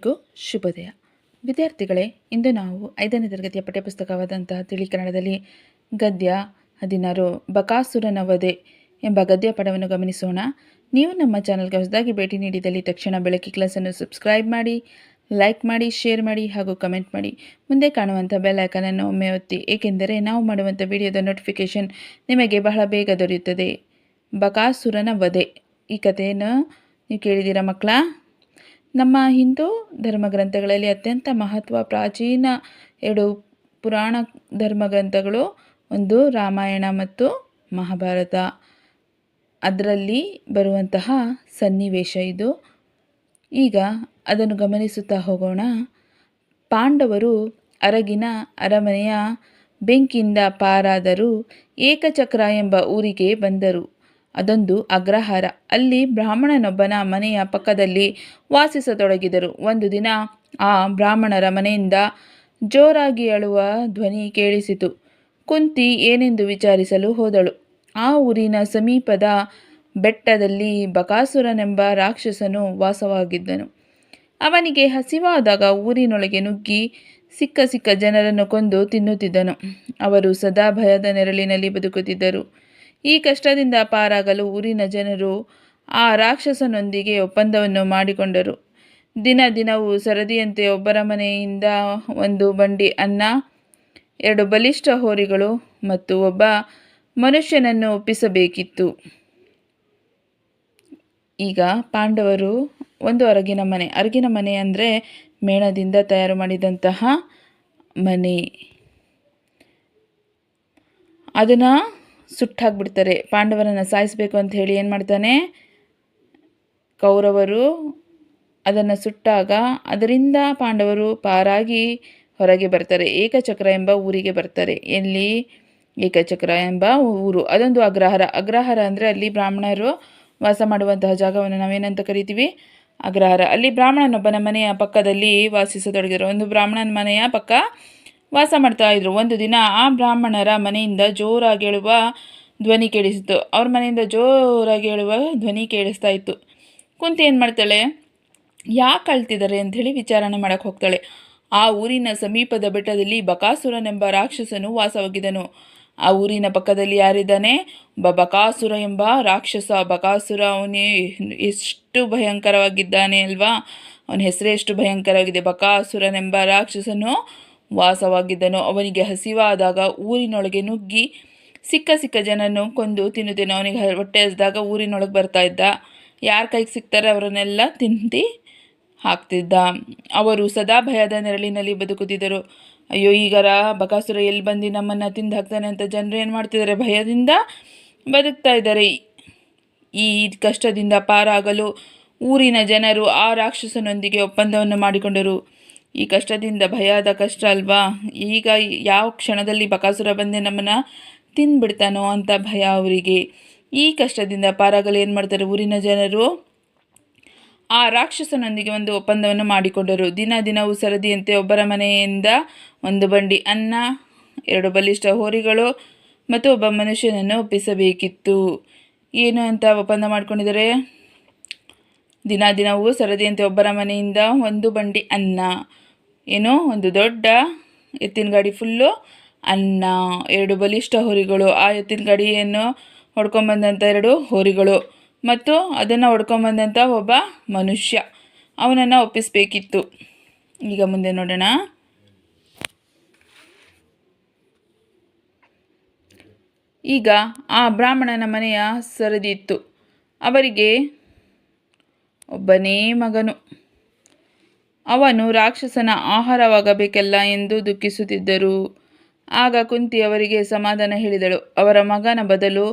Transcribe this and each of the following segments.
ಎಲ್ಲರಿಗೂ ಶುಭೋದಯ. ವಿದ್ಯಾರ್ಥಿಗಳೇ, ಇಂದು ನಾವು 5ನೇ ತರಗತಿಯ ಪಠ್ಯಪುಸ್ತಕವಾದಂತಹ ತಿಳಿ ಕನ್ನಡದಲ್ಲಿ ಗದ್ಯ 16 ಬಕಾಸುರನ ವಧೆ ಎಂಬ ಗದ್ಯ ಪದವನ್ನು ಗಮನಿಸೋಣ. ನೀವು ನಮ್ಮ ಚಾನಲ್ಗೆ ಹೊಸದಾಗಿ ಭೇಟಿ ನೀಡಿದಲ್ಲಿ ತಕ್ಷಣ ಬೆಳಕಿ ಕ್ಲಾಸನ್ನು ಸಬ್ಸ್ಕ್ರೈಬ್ ಮಾಡಿ, ಲೈಕ್ ಮಾಡಿ, ಶೇರ್ ಮಾಡಿ ಹಾಗೂ ಕಮೆಂಟ್ ಮಾಡಿ. ಮುಂದೆ ಕಾಣುವಂಥ ಬೆಲ್ ಐಕಾನನ್ನು ಒಮ್ಮೆ ಒತ್ತಿ, ಏಕೆಂದರೆ ನಾವು ಮಾಡುವಂಥ ವಿಡಿಯೋದ ನೋಟಿಫಿಕೇಷನ್ ನಿಮಗೆ ಬಹಳ ಬೇಗ ದೊರೆಯುತ್ತದೆ. ಬಕಾಸುರನ ವಧೆ ಈ ಕಥೆಯನ್ನು ನೀವು ಕೇಳಿದ್ದೀರಾ ಮಕ್ಕಳ? ನಮ್ಮ ಹಿಂದೂ ಧರ್ಮಗ್ರಂಥಗಳಲ್ಲಿ ಅತ್ಯಂತ ಮಹತ್ವ ಪ್ರಾಚೀನ 2 ಪುರಾಣ ಧರ್ಮಗ್ರಂಥಗಳು, ಒಂದು ರಾಮಾಯಣ ಮತ್ತು ಮಹಾಭಾರತ. ಅದರಲ್ಲಿ ಬರುವಂತಹ ಸನ್ನಿವೇಶ ಇದು. ಈಗ ಅದನ್ನು ಗಮನಿಸುತ್ತಾ ಹೋಗೋಣ. ಪಾಂಡವರು ಅರಗಿನ ಅರಮನೆಯ ಬೆಂಕಿಯಿಂದ ಪಾರಾದರೂ ಏಕಚಕ್ರ ಎಂಬ ಊರಿಗೆ ಬಂದರು. ಅದೊಂದು ಅಗ್ರಹಾರ. ಅಲ್ಲಿ ಬ್ರಾಹ್ಮಣನೊಬ್ಬನ ಮನೆಯ ಪಕ್ಕದಲ್ಲಿ ವಾಸಿಸತೊಡಗಿದರು. ಒಂದು ದಿನ ಆ ಬ್ರಾಹ್ಮಣರ ಮನೆಯಿಂದ ಜೋರಾಗಿ ಅಳುವ ಧ್ವನಿ ಕೇಳಿಸಿತು. ಕುಂತಿ ಏನೆಂದು ವಿಚಾರಿಸಲು ಹೋದಳು. ಆ ಊರಿನ ಸಮೀಪದ ಬೆಟ್ಟದಲ್ಲಿ ಬಕಾಸುರನೆಂಬ ರಾಕ್ಷಸನು ವಾಸವಾಗಿದ್ದನು. ಅವನಿಗೆ ಹಸಿವಾದಾಗ ಊರಿನೊಳಗೆ ನುಗ್ಗಿ ಸಿಕ್ಕ ಜನರನ್ನು ಕೊಂದು ತಿನ್ನುತ್ತಿದ್ದನು. ಅವರು ಸದಾ ಭಯದ ನೆರಳಿನಲ್ಲಿ ಬದುಕುತ್ತಿದ್ದರು. ಈ ಕಷ್ಟದಿಂದ ಪಾರಾಗಲು ಊರಿನ ಜನರು ಆ ರಾಕ್ಷಸನೊಂದಿಗೆ ಒಪ್ಪಂದವನ್ನು ಮಾಡಿಕೊಂಡರು. ದಿನವೂ ಸರದಿಯಂತೆ ಒಬ್ಬರ ಮನೆಯಿಂದ 1 ಬಂಡಿ ಅನ್ನ, 2 ಬಲಿಷ್ಠ ಹೋರಿಗಳು ಮತ್ತು ಒಬ್ಬ ಮನುಷ್ಯನನ್ನು ಒಪ್ಪಿಸಬೇಕಿತ್ತು. ಈಗ ಪಾಂಡವರು ಒಂದು ಅರಗಿನ ಮನೆ ಅಂದರೆ ಮೇಣದಿಂದ ತಯಾರು ಮಾಡಿದಂತಹ ಮನೆ. ಅದನ್ನು ಸುಟ್ಟಾಕ್ಬಿಡ್ತಾರೆ. ಪಾಂಡವರನ್ನು ಸಾಯಿಸಬೇಕು ಅಂತ ಹೇಳಿ ಏನು ಮಾಡ್ತಾನೆ ಕೌರವರು, ಅದನ್ನು ಸುಟ್ಟಾಗ ಅದರಿಂದ ಪಾಂಡವರು ಪಾರಾಗಿ ಹೊರಗೆ ಬರ್ತಾರೆ. ಏಕಚಕ್ರ ಎಂಬ ಊರಿಗೆ ಬರ್ತಾರೆ. ಎಲ್ಲಿ? ಏಕಚಕ್ರ ಎಂಬ ಊರು. ಅದೊಂದು ಅಗ್ರಹಾರ ಅಂದರೆ ಅಲ್ಲಿ ಬ್ರಾಹ್ಮಣರು ವಾಸ ಮಾಡುವಂತಹ ಜಾಗವನ್ನು ನಾವೇನಂತ ಕರಿತೀವಿ? ಅಗ್ರಹಾರ. ಅಲ್ಲಿ ಬ್ರಾಹ್ಮಣನೊಬ್ಬನ ಮನೆಯ ಪಕ್ಕದಲ್ಲಿ ವಾಸಿಸತೊಡಗಿದರು. ಒಂದು ಬ್ರಾಹ್ಮಣನ ಮನೆಯ ಪಕ್ಕ ವಾಸ ಮಾಡ್ತಾ ಇದ್ರು. ಒಂದು ದಿನ ಆ ಬ್ರಾಹ್ಮಣರ ಮನೆಯಿಂದ ಜೋರಾಗಿ ಹೇಳುವ ಧ್ವನಿ ಕೇಳಿಸಿತು. ಅವ್ರ ಮನೆಯಿಂದ ಜೋರಾಗಿ ಹೇಳುವ ಧ್ವನಿ ಕೇಳಿಸ್ತಾ ಇತ್ತು. ಕುಂತಿ ಏನು ಮಾಡ್ತಾಳೆ? ಯಾಕೆ ಅಳ್ತಿದ್ದಾರೆ ಅಂಥೇಳಿ ವಿಚಾರಣೆ ಮಾಡೋಕ್ಕೆ ಹೋಗ್ತಾಳೆ. ಆ ಊರಿನ ಸಮೀಪದ ಬೆಟ್ಟದಲ್ಲಿ ಬಕಾಸುರನೆಂಬ ರಾಕ್ಷಸನು ವಾಸವಾಗಿದ್ದನು. ಆ ಊರಿನ ಪಕ್ಕದಲ್ಲಿ ಯಾರಿದ್ದಾನೆ? ಬಕಾಸುರ ಎಂಬ ರಾಕ್ಷಸ. ಬಕಾಸುರ ಅವನೇ ಎಷ್ಟು ಭಯಂಕರವಾಗಿದ್ದಾನೆ ಅಲ್ವಾ? ಅವನ ಹೆಸರೇ ಎಷ್ಟು ಭಯಂಕರವಾಗಿದೆ. ಬಕಾಸುರನೆಂಬ ರಾಕ್ಷಸನು ವಾಸವಾಗಿದ್ದನು. ಅವನಿಗೆ ಹಸಿವಾದಾಗ ಊರಿನೊಳಗೆ ನುಗ್ಗಿ ಸಿಕ್ಕ ಜನನ್ನು ಕೊಂದು ತಿನ್ನುತ್ತೇನೆ. ಅವನಿಗೆ ಹೊಟ್ಟೆ ಹಸಿದಾಗ ಊರಿನೊಳಗೆ ಬರ್ತಾ ಇದ್ದ. ಯಾರ ಕೈಗೆ ಸಿಗ್ತಾರೆ ಅವರನ್ನೆಲ್ಲ ತಿಂದು ಹಾಕ್ತಿದ್ದ. ಅವರು ಸದಾ ಭಯದ ನೆರಳಿನಲ್ಲಿ ಬದುಕುತ್ತಿದ್ದರು. ಅಯ್ಯೋ, ಈಗರ ಬಕಾಸುರ ಎಲ್ಲಿ ಬಂದು ನಮ್ಮನ್ನು ತಿಂದು ಹಾಕ್ತಾನೆ ಅಂತ ಜನರು ಏನು ಮಾಡ್ತಿದ್ದಾರೆ? ಭಯದಿಂದ ಬದುಕ್ತಾ ಇದ್ದಾರೆ. ಈ ಕಷ್ಟದಿಂದ ಪಾರಾಗಲು ಊರಿನ ಜನರು ಆ ರಾಕ್ಷಸನೊಂದಿಗೆ ಒಪ್ಪಂದವನ್ನು ಮಾಡಿಕೊಂಡರು. ಈ ಕಷ್ಟದಿಂದ ಭಯದ ಕಷ್ಟ ಅಲ್ವಾ? ಈಗ ಯಾವ ಕ್ಷಣದಲ್ಲಿ ಬಕಾಸುರ ಬಂದೆ ನಮ್ಮನ್ನು ತಿಂದುಬಿಡ್ತಾನೋ ಅಂತ ಭಯ ಅವರಿಗೆ. ಈ ಕಷ್ಟದಿಂದ ಪಾರಾಗಲು ಏನು ಮಾಡ್ತಾರೆ? ಊರಿನ ಜನರು ಆ ರಾಕ್ಷಸನೊಂದಿಗೆ ಒಂದು ಒಪ್ಪಂದವನ್ನು ಮಾಡಿಕೊಂಡರು. ದಿನವೂ ಸರದಿಯಂತೆ ಒಬ್ಬರ ಮನೆಯಿಂದ 1 ಬಂಡಿ ಅನ್ನ, 2 ಬಲಿಷ್ಠ ಹೋರಿಗಳು ಮತ್ತು ಒಬ್ಬ ಮನುಷ್ಯನನ್ನು ಒಪ್ಪಿಸಬೇಕಿತ್ತು. ಏನು ಅಂತ ಒಪ್ಪಂದ ಮಾಡ್ಕೊಂಡಿದ್ದಾರೆ? ದಿನವೂ ಸರದಿಯಂತೆ ಒಬ್ಬರ ಮನೆಯಿಂದ 1 ಬಂಡಿ ಅನ್ನ, ಒಂದು ದೊಡ್ಡ ಎತ್ತಿನ ಗಾಡಿ ಫುಲ್ಲು ಅನ್ನ, 2 ಬಲಿಷ್ಠ ಹೋರಿಗಳು, ಆ ಎತ್ತಿನ ಗಾಡಿಯನ್ನು ಹೊಡ್ಕೊಂಬಂದಂಥ 2 ಹೋರಿಗಳು ಮತ್ತು ಅದನ್ನು ಹೊಡ್ಕೊಂಬಂದಂಥ ಒಬ್ಬ ಮನುಷ್ಯ, ಅವನನ್ನು ಒಪ್ಪಿಸಬೇಕಿತ್ತು. ಈಗ ಮುಂದೆ ನೋಡೋಣ. ಈಗ ಆ ಬ್ರಾಹ್ಮಣನ ಮನೆಯ ಸರದಿ ಇತ್ತು. ಅವರಿಗೆ ಒಬ್ಬನೇ ಮಗನು. ಅವನು ರಾಕ್ಷಸನ ಆಹಾರವಾಗಬೇಕಲ್ಲ ಎಂದು ದುಃಖಿಸುತ್ತಿದ್ದರು. ಆಗ ಕುಂತಿ ಅವರಿಗೆ ಸಮಾಧಾನ ಹೇಳಿದಳು. ಅವರ ಮಗನ ಬದಲು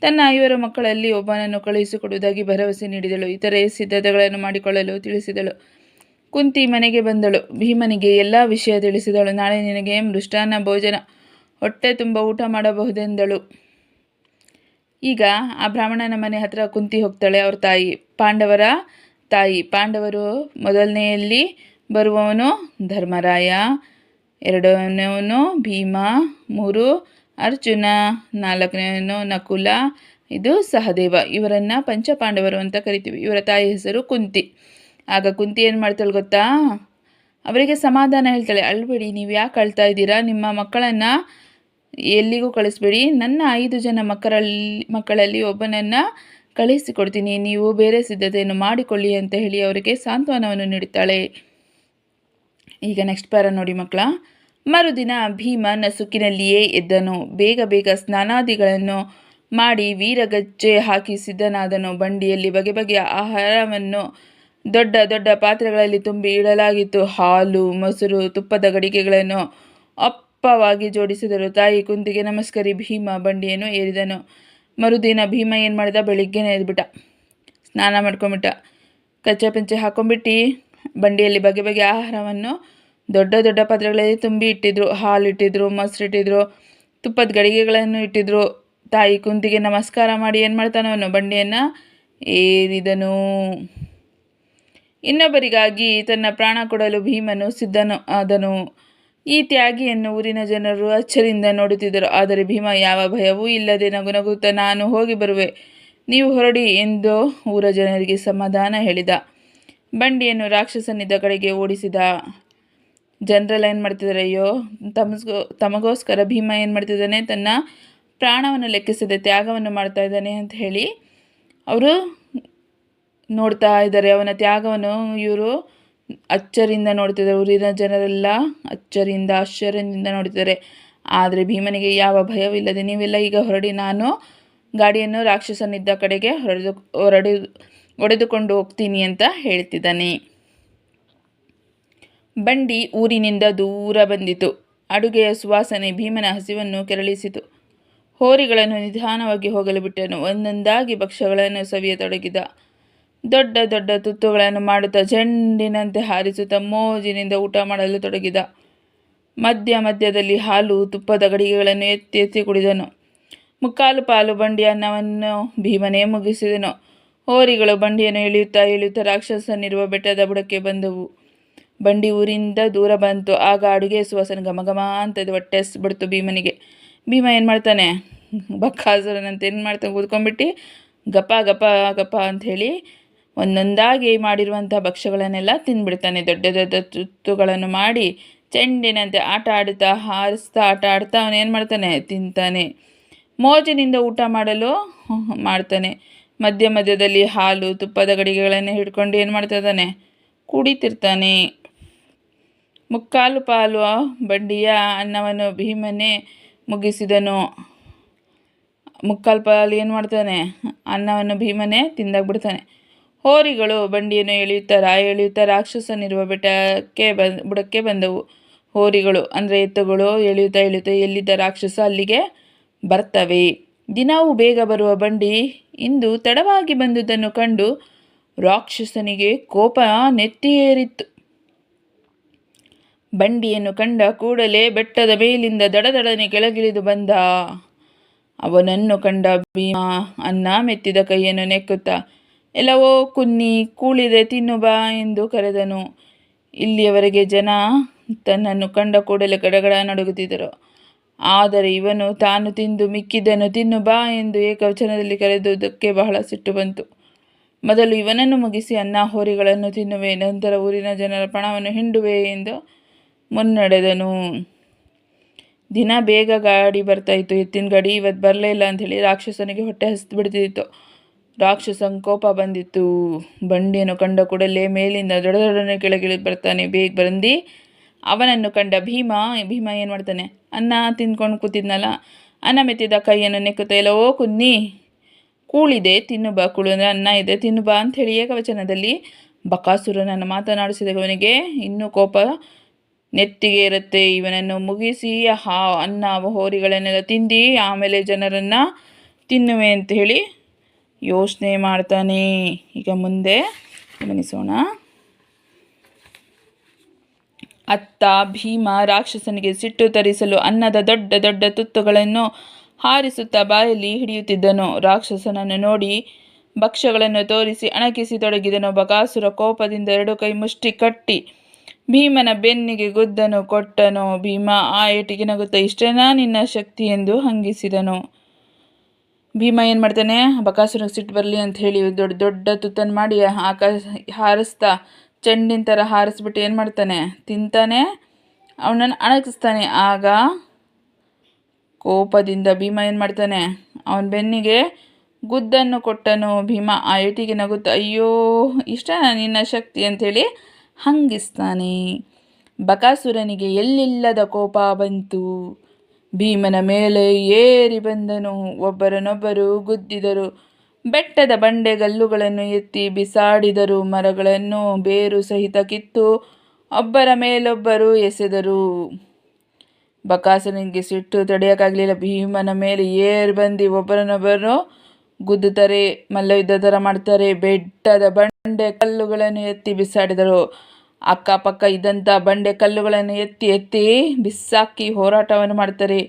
ತನ್ನ 5 ಮಕ್ಕಳಲ್ಲಿ ಒಬ್ಬನನ್ನು ಕಳುಹಿಸಿಕೊಡುವುದಾಗಿ ಭರವಸೆ ನೀಡಿದಳು. ಇತರೆ ಸಿದ್ಧತೆಗಳನ್ನು ಮಾಡಿಕೊಳ್ಳಲು ತಿಳಿಸಿದಳು. ಕುಂತಿ ಮನೆಗೆ ಬಂದಳು. ಭೀಮನಿಗೆ ಎಲ್ಲ ವಿಷಯ ತಿಳಿಸಿದಳು. ನಾಳೆ ನಿನಗೆ ಮೃಷ್ಟಾನ್ನ ಭೋಜನ, ಹೊಟ್ಟೆ ತುಂಬ ಊಟ ಮಾಡಬಹುದೆಂದಳು. ಈಗ ಆ ಬ್ರಾಹ್ಮಣನ ಮನೆ ಹತ್ರ ಕುಂತಿ ಹೋಗ್ತಾಳೆ. ಅವ್ರ ತಾಯಿ, ಪಾಂಡವರ ತಾಯಿ. ಪಾಂಡವರು ಮೊದಲನೆಯಲ್ಲಿ ಬರುವವನು ಧರ್ಮರಾಯ, 2ನೇವನು ಭೀಮ, 3 ಅರ್ಜುನ, 4ನೇವನು ನಕುಲ, ಇದು ಸಹದೇವ. ಇವರನ್ನು ಪಂಚಪಾಂಡವರು ಅಂತ ಕರಿತೀವಿ. ಇವರ ತಾಯಿ ಹೆಸರು ಕುಂತಿ. ಆಗ ಕುಂತಿ ಏನು ಮಾಡ್ತಾಳೆ ಗೊತ್ತಾ, ಅವರಿಗೆ ಸಮಾಧಾನ ಹೇಳ್ತಾಳೆ. ಅಳ್ಬೇಡಿ, ನೀವು ಯಾಕೆ ಅಳ್ತಾ ಇದ್ದೀರಾ, ನಿಮ್ಮ ಮಕ್ಕಳನ್ನು ಎಲ್ಲಿಗೂ ಕಳಿಸ್ಬೇಡಿ, ನನ್ನ 5 ಜನ ಮಕ್ಕಳಲ್ಲಿ ಒಬ್ಬನನ್ನು ಕಳಿಸಿಕೊಡ್ತೀನಿ, ನೀವು ಬೇರೆ ಸಿದ್ಧತೆಯನ್ನು ಮಾಡಿಕೊಳ್ಳಿ ಅಂತ ಹೇಳಿ ಅವರಿಗೆ ಸಾಂತ್ವನವನ್ನು ನೀಡುತ್ತಾಳೆ. ಈಗ ನೆಕ್ಸ್ಟ್ ಪ್ಯಾರ ನೋಡಿ ಮಕ್ಕಳ. ಮರುದಿನ ಭೀಮ ನಸುಕಿನಲ್ಲಿಯೇ ಎದ್ದನು. ಬೇಗ ಬೇಗ ಸ್ನಾನಾದಿಗಳನ್ನು ಮಾಡಿ ವೀರಗಜ್ಜೆ ಹಾಕಿ ಸಿದ್ಧನಾದನು. ಬಂಡಿಯಲ್ಲಿ ಬಗೆ ಬಗೆಯ ಆಹಾರವನ್ನು ದೊಡ್ಡ ದೊಡ್ಡ ಪಾತ್ರೆಗಳಲ್ಲಿ ತುಂಬಿ ಇಡಲಾಗಿತ್ತು. ಹಾಲು, ಮೊಸರು, ತುಪ್ಪದ ಗಡಿಗೆಗಳನ್ನು ಅಪ್ಪವಾಗಿ ಜೋಡಿಸಿದರು. ತಾಯಿ ಕುಂತಿಗೆ ನಮಸ್ಕರಿ ಭೀಮ ಬಂಡಿಯನ್ನು ಏರಿದನು. ಮರುದಿನ ಭೀಮ ಏನು ಮಾಡಿದ, ಬೆಳಿಗ್ಗೆನೇ ಎದ್ಬಿಟ್ಟ, ಸ್ನಾನ ಮಾಡ್ಕೊಂಬಿಟ್ಟ, ಕಚ್ಚೆ ಪಂಚೆ ಹಾಕೊಂಡ್ಬಿಟ್ಟು ಬಂಡಿಯಲ್ಲಿ ಬಗೆ ಬಗೆ ಆಹಾರವನ್ನು ದೊಡ್ಡ ದೊಡ್ಡ ಪಾತ್ರೆಗಳಲ್ಲಿ ತುಂಬಿ ಇಟ್ಟಿದ್ರು. ಹಾಲು ಇಟ್ಟಿದ್ರು, ಮೊಸರು ಇಟ್ಟಿದ್ರು, ತುಪ್ಪದ ಗಡಿಗೆಗಳನ್ನು ಇಟ್ಟಿದ್ರು. ತಾಯಿ ಕುಂತಿಗೆ ನಮಸ್ಕಾರ ಮಾಡಿ ಏನು ಮಾಡ್ತಾನೋ ಅವನು, ಬಂಡಿಯನ್ನು ಏರಿದನು. ಇನ್ನೊಬ್ಬರಿಗಾಗಿ ತನ್ನ ಪ್ರಾಣ ಕೊಡಲು ಭೀಮನು ಸಿದ್ಧನು ಆದನು. ಈ ತ್ಯಾಗಿಯನ್ನು ಊರಿನ ಜನರು ಅಚ್ಚರಿಯಿಂದ ನೋಡುತ್ತಿದ್ದರು. ಆದರೆ ಭೀಮ ಯಾವ ಭಯವೂ ಇಲ್ಲದೆ ನಗುನಗುತ್ತಾ ನಾನು ಹೋಗಿ ಬರುವೆ, ನೀವು ಹೊರಡಿ ಎಂದು ಊರ ಜನರಿಗೆ ಸಮಾಧಾನ ಹೇಳಿದ. ಬಂಡಿಯನ್ನು ರಾಕ್ಷಸನಿದ್ದ ಕಡೆಗೆ ಓಡಿಸಿದ. ಜನರೆಲ್ಲ ಏನು ಮಾಡ್ತಿದ್ದಾರೆ, ಅಯ್ಯೋ ತಮಗೋಸ್ಕರ ಭೀಮ ಏನು ಮಾಡ್ತಿದ್ದಾನೆ, ತನ್ನ ಪ್ರಾಣವನ್ನು ಲೆಕ್ಕಿಸದೆ ತ್ಯಾಗವನ್ನು ಮಾಡ್ತಾ ಇದ್ದಾನೆ ಅಂತ ಹೇಳಿ ಅವರು ನೋಡ್ತಾ ಇದ್ದಾರೆ. ಅವನ ತ್ಯಾಗವನ್ನು ಇವರು ಅಚ್ಚರಿಯಿಂದ ನೋಡ್ತಿದ್ದಾರೆ. ಊರಿನ ಜನರೆಲ್ಲ ಆಶ್ಚರ್ಯದಿಂದ ನೋಡ್ತಿದ್ದಾರೆ. ಆದರೆ ಭೀಮನಿಗೆ ಯಾವ ಭಯವಿಲ್ಲದೆ ನೀವೆಲ್ಲ ಈಗ ಹೊರಡಿ, ನಾನು ಗಾಡಿಯನ್ನು ರಾಕ್ಷಸನಿದ್ದ ಕಡೆಗೆ ಹೊಡೆದುಕೊಂಡು ಹೋಗ್ತೀನಿ ಅಂತ ಹೇಳ್ತಿದ್ದಾನೆ. ಬಂಡಿ ಊರಿನಿಂದ ದೂರ ಬಂದಿತು. ಅಡುಗೆಯ ಸುವಾಸನೆ ಭೀಮನ ಹಸಿವನ್ನು ಕೆರಳಿಸಿತು. ಹೋರಿಗಳನ್ನು ನಿಧಾನವಾಗಿ ಹೋಗಲು ಬಿಟ್ಟನು. ಒಂದೊಂದಾಗಿ ಭಕ್ಷ್ಯಗಳನ್ನು ಸವಿಯತೊಡಗಿದ. ದೊಡ್ಡ ದೊಡ್ಡ ತುತ್ತುಗಳನ್ನು ಮಾಡುತ್ತಾ ಚೆಂಡಿನಂತೆ ಹಾರಿಸುತ್ತಾ ಮೋಜಿನಿಂದ ಊಟ ಮಾಡಲು ತೊಡಗಿದ. ಮಧ್ಯ ಮಧ್ಯದಲ್ಲಿ ಹಾಲು, ತುಪ್ಪದ ಗಡಿಗೆಗಳನ್ನು ಎತ್ತಿ ಎತ್ತಿ ಕುಡಿದನು. ಮುಕ್ಕಾಲು ಪಾಲು ಬಂಡಿಯ ಅನ್ನವನ್ನು ಭೀಮನೇ ಮುಗಿಸಿದನು. ಹೋರಿಗಳು ಬಂಡಿಯನ್ನು ಇಳಿಯುತ್ತಾ ರಾಕ್ಷಸನಿರುವ ಬೆಟ್ಟದ ಬುಡಕ್ಕೆ ಬಂದವು. ಬಂಡಿ ಊರಿಂದ ದೂರ ಬಂತು. ಆಗ ಅಡುಗೆ ಸುವಾಸನೆ ಘಮಘಮ ಅಂತದ್ದು ಹೊಟ್ಟೆ ಬಿಡ್ತು ಭೀಮನಿಗೆ. ಭೀಮ ಏನು ಮಾಡ್ತಾನೆ, ಬಕ್ಕಾಸುರನಂತ ಏನು ಮಾಡ್ತಾನೆ, ಕೂತ್ಕೊಂಡ್ಬಿಟ್ಟು ಗಪ ಗಪ ಗಪ ಅಂಥೇಳಿ ಒಂದೊಂದಾಗಿ ಮಾಡಿರುವಂಥ ಭಕ್ಷ್ಯಗಳನ್ನೆಲ್ಲ ತಿಂದ್ಬಿಡ್ತಾನೆ. ದೊಡ್ಡ ದೊಡ್ಡ ತುತ್ತುಗಳನ್ನು ಮಾಡಿ ಚೆಂಡಿನಂತೆ ಆಟ ಆಡುತ್ತಾ ಆಟ ಆಡ್ತಾ ಅವನೇನು ಮಾಡ್ತಾನೆ, ತಿಂತಾನೆ. ಮೋಜಿನಿಂದ ಊಟ ಮಾಡಲು ಮಾಡ್ತಾನೆ. ಮಧ್ಯ ಮಧ್ಯದಲ್ಲಿ ಹಾಲು, ತುಪ್ಪದ ಗಡಿಗೆಗಳನ್ನು ಹಿಡ್ಕೊಂಡು ಏನು ಮಾಡ್ತಾ ಇದ್ದಾನೆ, ಕುಡಿತಿರ್ತಾನೆ. ಮುಕ್ಕಾಲು ಪಾಲು ಬಂಡಿಯ ಅನ್ನವನ್ನು ಭೀಮನೇ ಮುಗಿಸಿದನು. ಮುಕ್ಕಾಲು ಪಾಲು ಏನು ಮಾಡ್ತಾನೆ, ಅನ್ನವನ್ನು ಭೀಮನೇ ತಿಂದಾಗ್ಬಿಡ್ತಾನೆ. ಹೋರಿಗಳು ಬಂಡಿಯನ್ನು ಎಳೆಯುತ್ತಾ ರಾಕ್ಷಸನಿರುವ ಬುಡಕ್ಕೆ ಬಂದವು. ಹೋರಿಗಳು ಅಂದರೆ ಎತ್ತುಗಳು ಎಳೆಯುತ್ತಾ ಎಲ್ಲಿದ್ದ ರಾಕ್ಷಸ ಅಲ್ಲಿಗೆ ಬರ್ತವೆ. ದಿನವೂ ಬೇಗ ಬರುವ ಬಂಡಿ ಇಂದು ತಡವಾಗಿ ಬಂದುದನ್ನು ಕಂಡು ರಾಕ್ಷಸನಿಗೆ ಕೋಪ ನೆತ್ತಿಯೇರಿತ್ತು. ಬಂಡಿಯನ್ನು ಕಂಡ ಕೂಡಲೇ ಬೆಟ್ಟದ ಮೇಲಿಂದ ದಡದಡನೆ ಕೆಳಗಿಳಿದು ಬಂದ. ಅವನನ್ನು ಕಂಡ ಭೀಮ ಅನ್ನ ಮೆತ್ತಿದ ಕೈಯನ್ನು ನೆಕ್ಕುತ್ತಾ ಎಲ್ಲವೋ ಕುನ್ನಿ, ಕೂಳಿದೆ, ತಿನ್ನು ಬಾ ಎಂದು ಕರೆದನು. ಇಲ್ಲಿಯವರೆಗೆ ಜನ ತನ್ನನ್ನು ಕಂಡ ಕೂಡಲೇ ಗಡಗಡ ನಡುಗುತ್ತಿದ್ದರು. ಆದರೆ ಇವನು ತಾನು ತಿಂದು ಮಿಕ್ಕಿದ್ದನ್ನು ತಿನ್ನು ಬಾ ಎಂದು ಏಕವಚನದಲ್ಲಿ ಕರೆದುದಕ್ಕೆ ಬಹಳ ಸಿಟ್ಟು ಬಂತು. ಮೊದಲು ಇವನನ್ನು ಮುಗಿಸಿ ಅನ್ನ ಹೋರಿಗಳನ್ನು ತಿನ್ನುವೆ, ನಂತರ ಊರಿನ ಜನರ ಪಣವನ್ನು ಹಿಂಡುವೆ ಎಂದು ಮುನ್ನಡೆದನು. ದಿನ ಬೇಗ ಗಾಡಿ ಬರ್ತಾಯಿತ್ತು. ಎತ್ತಿನ ಗಾಡಿ ಇವತ್ತು ಬರಲೇ ಇಲ್ಲ ಅಂಥೇಳಿ ರಾಕ್ಷಸನಿಗೆ ಹೊಟ್ಟೆ ಹಸಿದು ಬಿಡ್ತಿತ್ತು. ರಾಕ್ಷಸನ ಕೋಪ ಬಂದಿತ್ತು. ಬಂಡಿಯನ್ನು ಕಂಡ ಕೂಡಲೇ ಮೇಲಿಂದ ದೊಡ್ಡದೊಡನೆ ಕೆಳಗಿಳಿ ಬರ್ತಾನೆ. ಬೇಗ ಬಂದು ಅವನನ್ನು ಕಂಡ ಭೀಮ ಏನು ಮಾಡ್ತಾನೆ, ಅನ್ನ ತಿಂದ್ಕೊಂಡು ಕೂತಿದ್ನಲ್ಲ, ಅನ್ನ ಮೆತ್ತಿದ ಕೈಯನ್ನು ನೆಕ್ಕುತ್ತಾ ಎಲ್ಲವೋ ಕುನ್ನಿ, ಕೂಳಿದೆ, ತಿನ್ನು ಬಾ, ಕೂಳು ಅಂದರೆ ಅನ್ನ ಇದೆ, ತಿನ್ನು ಬಾ ಅಂಥೇಳಿ ಏಕವಚನದಲ್ಲಿ ಬಕಾಸುರನನ್ನು ಮಾತನಾಡಿಸಿದಾಗ ಅವನಿಗೆ ಇನ್ನೂ ಕೋಪ ನೆತ್ತಿಗೆ ಇರುತ್ತೆ. ಇವನನ್ನು ಮುಗಿಸಿ ಅನ್ನ ಹೋರಿಗಳನ್ನೆಲ್ಲ ತಿಂದು ಆಮೇಲೆ ಜನರನ್ನು ತಿನ್ನುವೆ ಅಂತ ಹೇಳಿ ಯೋಚನೆ ಮಾಡ್ತಾನೆ. ಈಗ ಮುಂದೆ ಗಮನಿಸೋಣ. ಅತ್ತ ಭೀಮ ರಾಕ್ಷಸನಿಗೆ ಸಿಟ್ಟು ತರಿಸಲು ಅನ್ನದ ದೊಡ್ಡ ದೊಡ್ಡ ತುತ್ತುಗಳನ್ನು ಹಾರಿಸುತ್ತಾ ಬಾಯಲ್ಲಿ ಹಿಡಿಯುತ್ತಿದ್ದನು. ರಾಕ್ಷಸನನ್ನು ನೋಡಿ ಭಕ್ಷ್ಯಗಳನ್ನು ತೋರಿಸಿ ಅಣಕಿಸಿ ತೊಡಗಿದನು. ಬಕಾಸುರ ಕೋಪದಿಂದ 2 ಕೈ ಮುಷ್ಟಿ ಕಟ್ಟಿ ಭೀಮನ ಬೆನ್ನಿಗೆ ಗುದ್ದನು ಕೊಟ್ಟನು. ಭೀಮ ಆ ಏಟಿಗೆ ನಗುತ್ತಾ ಇಷ್ಟೇನಾ ನಿನ್ನ ಶಕ್ತಿ ಎಂದು ಹಂಗಿಸಿದನು. ಭೀಮ ಏನು ಮಾಡ್ತಾನೆ, ಬಕಾಸುರನಿಗೆ ಸಿಟ್ಟು ಬರಲಿ ಅಂತ ಹೇಳಿ ದೊಡ್ಡ ದೊಡ್ಡ ತುತ್ತನ್ನು ಮಾಡಿ ಆಕಾಶ ಹಾರಿಸ್ತಾ ಚೆಂಡಿನ ಥರ ಹಾರಿಸ್ಬಿಟ್ಟು ಏನು ಮಾಡ್ತಾನೆ, ತಿಂತಾನೆ, ಅವನನ್ನು ಅಣಗಿಸ್ತಾನೆ. ಆಗ ಕೋಪದಿಂದ ಭೀಮ ಏನು ಮಾಡ್ತಾನೆ, ಅವನ ಬೆನ್ನಿಗೆ ಗುದ್ದನ್ನು ಕೊಟ್ಟನು. ಭೀಮ ಆ ಏಟಿಗೆ ನಗುತ್ತಾ, ಅಯ್ಯೋ ಇಷ್ಟ ನಿನ್ನ ಶಕ್ತಿ ಅಂಥೇಳಿ ಹಂಗಿಸ್ತಾನೆ. ಬಕಾಸುರನಿಗೆ ಎಲ್ಲಿಲ್ಲದ ಕೋಪ ಬಂತು. ಭೀಮನ ಮೇಲೆ ಏರಿ ಬಂದನು. ಒಬ್ಬರನ್ನೊಬ್ಬರು ಗುದ್ದಿದರು. ಬೆಟ್ಟದ ಬಂಡೆಗಲ್ಲುಗಳನ್ನು ಎತ್ತಿ ಬಿಸಾಡಿದರು. ಮರಗಳನ್ನು ಬೇರು ಸಹಿತ ಕಿತ್ತು ಒಬ್ಬರ ಮೇಲೊಬ್ಬರು ಎಸೆದರು. ಬಕಾಸುರನಿಗೆ ಸಿಟ್ಟು ತಡೆಯೋಕ್ಕಾಗಲಿಲ್ಲ. ಭೀಮನ ಮೇಲೆ ಏರಿ ಬಂದು ಒಬ್ಬರನ್ನೊಬ್ಬರು ಗುದ್ದುತ್ತಾರೆ, ಮಲ್ಲಯುದ್ಧ ಥರ ಮಾಡ್ತಾರೆ. ಬೆಟ್ಟದ ಬಂಡೆ ಕಲ್ಲುಗಳನ್ನು ಎತ್ತಿ ಬಿಸಾಡಿದರು. ಅಕ್ಕಪಕ್ಕ ಇದ್ದಂಥ ಬಂಡೆ ಕಲ್ಲುಗಳನ್ನು ಎತ್ತಿ ಎತ್ತಿ ಬಿಸಾಕಿ ಹೋರಾಟವನ್ನು ಮಾಡ್ತಾರೆ.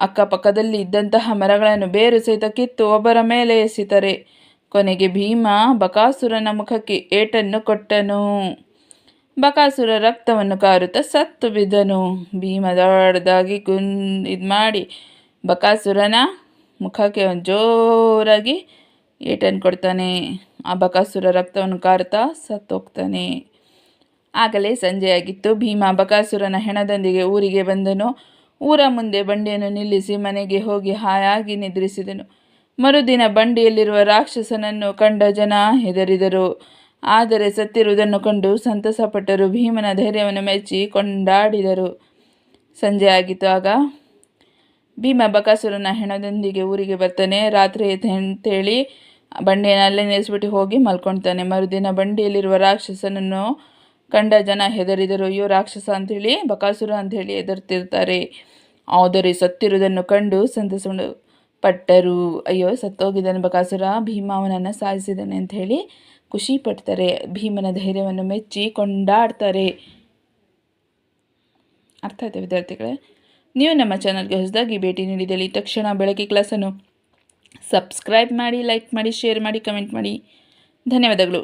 ಅಕ್ಕಪಕ್ಕದಲ್ಲಿ ಇದ್ದಂತಹ ಮರಗಳನ್ನು ಬೇರು ಸಹಿತ ಕಿತ್ತು ಒಬ್ಬರ ಮೇಲೆ ಎಸೆತಾರೆ. ಕೊನೆಗೆ ಭೀಮ ಬಕಾಸುರನ ಮುಖಕ್ಕೆ ಏಟನ್ನು ಕೊಟ್ಟನು. ಬಕಾಸುರ ರಕ್ತವನ್ನು ಕಾರುತ್ತಾ ಸತ್ತು ಬಿದ್ದನು. ಭೀಮ ದೊಡ್ಡದಾಗಿ ಇದು ಮಾಡಿ ಬಕಾಸುರನ ಮುಖಕ್ಕೆ ಜೋರಾಗಿ ಏಟನ್ನು ಕೊಡ್ತಾನೆ. ಆ ಬಕಾಸುರ ರಕ್ತವನ್ನು ಕಾರುತ್ತಾ ಸತ್ತೋಗ್ತಾನೆ. ಆಗಲೇ ಸಂಜೆಯಾಗಿತ್ತು. ಭೀಮ ಬಕಾಸುರನ ಹೆಣದೊಂದಿಗೆ ಊರಿಗೆ ಬಂದನು. ಊರ ಮುಂದೆ ಬಂಡಿಯನ್ನು ನಿಲ್ಲಿಸಿ ಮನೆಗೆ ಹೋಗಿ ಹಾಯಾಗಿ ನಿದ್ರಿಸಿದನು. ಮರುದಿನ ಬಂಡಿಯಲ್ಲಿರುವ ರಾಕ್ಷಸನನ್ನು ಕಂಡ ಜನ ಹೆದರಿದರು. ಆದರೆ ಸತ್ತಿರುವುದನ್ನು ಕಂಡು ಸಂತಸಪಟ್ಟರು. ಭೀಮನ ಧೈರ್ಯವನ್ನು ಮೆಚ್ಚಿ ಕೊಂಡಾಡಿದರು. ಸಂಜೆ ಆಗಿತ್ತು. ಆಗ ಭೀಮ ಬಕಾಸುರನ ಹೆಣದೊಂದಿಗೆ ಊರಿಗೆ ಬರ್ತಾನೆ. ರಾತ್ರಿ ಅಂತೇಳಿ ಬಂಡಿಯನ್ನು ಅಲ್ಲೇ ನಿಲ್ಲಿಸ್ಬಿಟ್ಟು ಹೋಗಿ ಮಲ್ಕೊಳ್ತಾನೆ. ಮರುದಿನ ಬಂಡಿಯಲ್ಲಿರುವ ರಾಕ್ಷಸನನ್ನು ಕಂಡ ಜನ ಹೆದರಿದರು. ಅಯ್ಯೋ ರಾಕ್ಷಸ ಅಂಥೇಳಿ, ಬಕಾಸುರ ಅಂಥೇಳಿ ಹೆದರ್ತಿರ್ತಾರೆ. ಆದರೆ ಸತ್ತಿರುವುದನ್ನು ಕಂಡು ಸಂತಸ ಪಟ್ಟರು. ಅಯ್ಯೋ ಸತ್ತೋಗಿದ್ದಾನೆ ಬಕಾಸುರ, ಭೀಮ ಅವನನ್ನು ಸಾಯಿಸಿದ್ದಾನೆ ಅಂಥೇಳಿ ಖುಷಿ ಪಡ್ತಾರೆ. ಭೀಮನ ಧೈರ್ಯವನ್ನು ಮೆಚ್ಚಿ ಕೊಂಡಾಡ್ತಾರೆ. ಅರ್ಥ ಆಯ್ತಾ ವಿದ್ಯಾರ್ಥಿಗಳೇ? ನೀವು ನಮ್ಮ ಚಾನಲ್ಗೆ ಹೊಸದಾಗಿ ಭೇಟಿ ನೀಡಿದಲ್ಲಿ ತಕ್ಷಣ ಬೆಳಗ್ಗೆ ಕ್ಲಾಸನ್ನು ಸಬ್ಸ್ಕ್ರೈಬ್ ಮಾಡಿ, ಲೈಕ್ ಮಾಡಿ, ಶೇರ್ ಮಾಡಿ, ಕಮೆಂಟ್ ಮಾಡಿ. ಧನ್ಯವಾದಗಳು.